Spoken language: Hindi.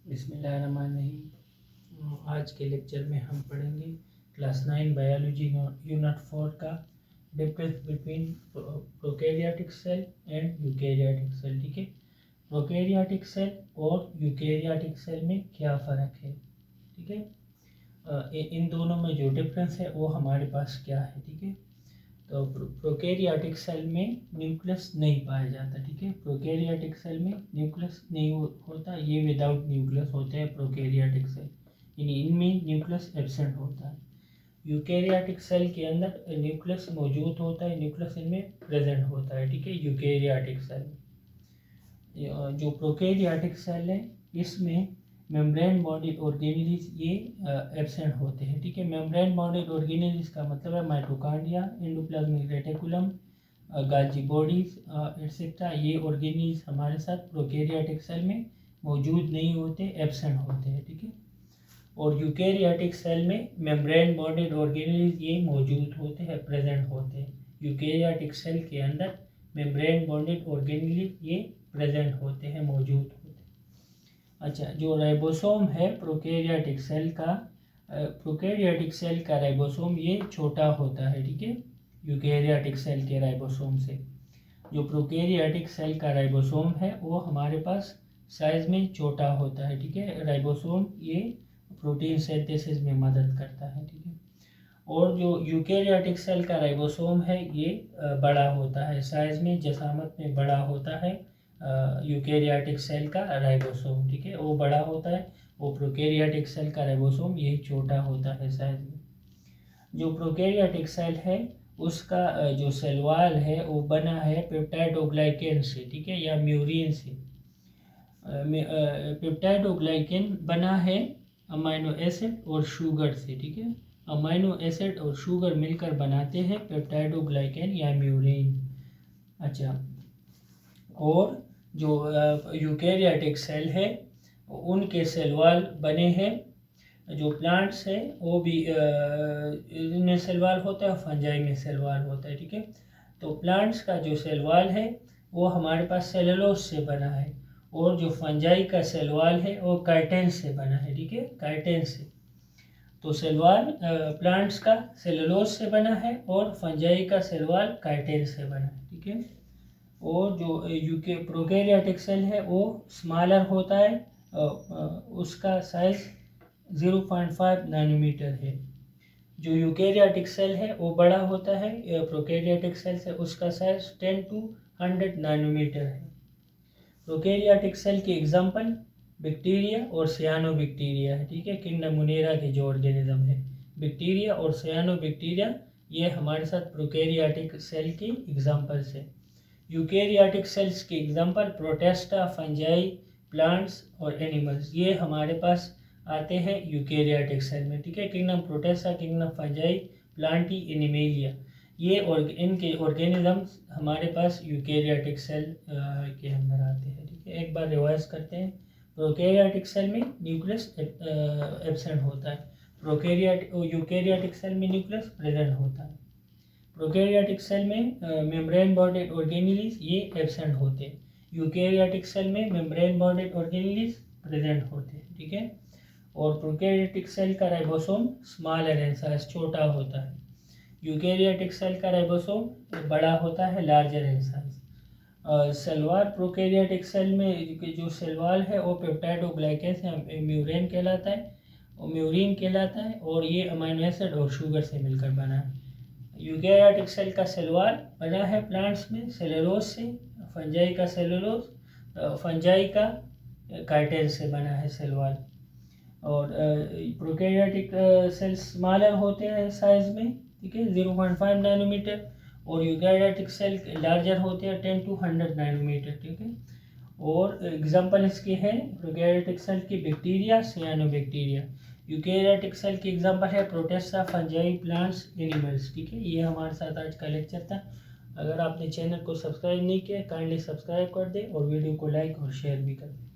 बिस्मिल्लाहिर्रहमानिर्रहीम। आज के लेक्चर में हम पढ़ेंगे क्लास 9 बायोलॉजी यूनिट 4 का difference between prokaryotic cell and eukaryotic cell. ठीक है, प्रोकैरियोटिक सेल और यूकैरियोटिक सेल में क्या फ़र्क है। ठीक है, इन दोनों में जो डिफरेंस है वो हमारे पास क्या है। ठीक है, तो प्रोकैरियोटिक सेल में न्यूक्लियस नहीं पाया जाता। ठीक है, प्रोकैरियोटिक सेल में न्यूक्लियस नहीं होता, ये विदाउट न्यूक्लियस होते हैं प्रोकैरियोटिक सेल, यानी इनमें न्यूक्लियस एब्सेंट होता है। यूकैरियोटिक सेल के अंदर न्यूक्लियस मौजूद होता है, न्यूक्लियस इनमें प्रेजेंट होता है। ठीक है, यूकैरियोटिक सेल। जो प्रोकैरियोटिक सेल है इसमें मेम्ब्रेन बॉडी ऑर्गेनेलिस ये एब्सेंट होते हैं। ठीक है, मेम्ब्रेन बॉडी ऑर्गेनेलिस का मतलब है mitochondria, endoplasmic reticulum, गाल्जी bodies etcetera. ये ऑर्गेनेलिस हमारे साथ प्रोकैरियोटिक सेल में मौजूद नहीं होते, एब्सेंट होते हैं। ठीक है, और यूकैरियोटिक सेल में मेम्ब्रेन बॉडी ऑर्गेनेलिस ये मौजूद होते हैं, प्रेजेंट होते हैं। यूकैरियोटिक सेल के अंदर मेम्ब्रेन बॉडी ऑर्गेनेलिस ये प्रेजेंट होते हैं, मौजूद होते हैं। अच्छा, जो राइबोसोम है प्रोकैरियोटिक सेल का राइबोसोम ये छोटा होता है। ठीक है, यूकैरियोटिक सेल के राइबोसोम से जो प्रोकैरियोटिक सेल का राइबोसोम है वो हमारे पास साइज में छोटा होता है। ठीक है, राइबोसोम ये प्रोटीन सिंथेसिस में मदद करता है। ठीक है, और जो यूकैरियोटिक सेल का राइबोसोम है ये बड़ा होता है, साइज में जसामत में बड़ा होता है। यूकैरियोटिक सेल का राइबोसोम, ठीक है, वो बड़ा होता है, वो प्रोकैरियोटिक सेल का राइबोसोम ये छोटा होता है साइज में। जो प्रोकैरियोटिक सेल है उसका जो सेल वॉल है वो बना है पेप्टाइडोग्लाइकेन से। ठीक है, या म्यूरिन से। पेप्टाइडोग्लाइकेन बना है अमाइनो एसिड और शुगर से। ठीक है, अमाइनो एसिड और शुगर मिलकर बनाते हैं पेप्टाइडोग्लाइकेन या म्यूरिन। अच्छा, और जो यूकैरियोटिक सेल है उनके सेल वॉल बने हैं, जो प्लांट्स है वो भी इनमें सेल वॉल होता है, फंजाई में सेल वॉल होता है। ठीक है, तो प्लांट्स का जो सेल वॉल है वो हमारे पास सेलुलोज से बना है, और जो फंजाई का सेल वॉल है वो काइटिन से बना है। ठीक है, काइटिन से। तो सेल वॉल प्लांट्स का सेलुलोज से बना है और फंजाई का सेल वॉल काइटिन से बना है। ठीक है, और जो प्रोकैरियोटिक सेल है वो स्मॉलर होता है, उसका साइज 0.5 नैनोमीटर है। जो यूकैरियोटिक सेल है वो बड़ा होता है प्रोकैरियोटिक सेल से, उसका साइज 10 to 100 नैनोमीटर है। प्रोकैरियोटिक सेल के एग्जाम्पल बैक्टीरिया और सियानोबैक्टीरिया है। ठीक है, किंगडम मोनेरा के जो ऑर्गेनिज्म है बैक्टीरिया और सियानोबैक्टीरिया ये हमारे साथ प्रोकैरियोटिक सेल की एग्जाम्पल्स है। यूकैरियोटिक सेल्स के एग्जाम्पल प्रोटेस्टा, फंजाई, प्लांट्स और एनिमल्स ये हमारे पास आते हैं यूकैरियोटिक सेल में। ठीक है, kingdom Protista, kingdom fungi, Plantae, animalia ये इनके ऑर्गेनिजम्स हमारे पास यूकैरियोटिक सेल के अंदर आते हैं। ठीक है, एक बार रिवाइज करते हैं। प्रोकैरियोटिक सेल में न्यूक्लियस एब्सेंट होता है, यूकैरियोटिक सेल में न्यूक्लियस प्रेजेंट होता है। प्रोकैरियोटिक सेल में मेम्ब्रेन बॉर्डेड ऑर्गेनेलिस ये एब्सेंट होते हैं, यूकैरियोटिक सेल में मेम्ब्रेन बॉर्डेड ऑर्गेनेलिस प्रेजेंट होते हैं। ठीक है, और प्रोकैरियोटिक सेल का राइबोसोम स्मॉलर इन साइज, छोटा होता है। यूकैरियोटिक सेल का राइबोसोम बड़ा होता है, larger in size. Cell wall prokaryotic cell में जो सेलवाल है वो पेप्टाइडोग्लाइकेन से म्यूरिन कहलाता है, और ये अमाइनो एसिड और शुगर से मिलकर बना है। यूकैरियोटिक सेल का सेल वॉल बना है प्लांट्स में सेलुलोज से, फंजाई का सेलुलोज, फंजाई का काइटिन से बना है सेल वॉल। और प्रोकैरियोटिक सेल्स स्मॉलर होते हैं साइज में। ठीक है, 0.5 नैनोमीटर, और यूकैरियोटिक सेल लार्जर होते हैं 10 to 100 नैनोमीटर। ठीक है, और एग्जाम्पल इसके हैं प्रोकैरियोटिक सेल की बैक्टीरिया, सियानोबैक्टीरिया। यूकैरियोटिक सेल की एग्जांपल है प्रोटेस्टा, फंजाई, प्लांट्स, एनिमल्स। ठीक है, ये हमारे साथ आज का लेक्चर था। अगर आपने चैनल को सब्सक्राइब नहीं किया काइंडली सब्सक्राइब कर दें और वीडियो को लाइक और शेयर भी कर दें।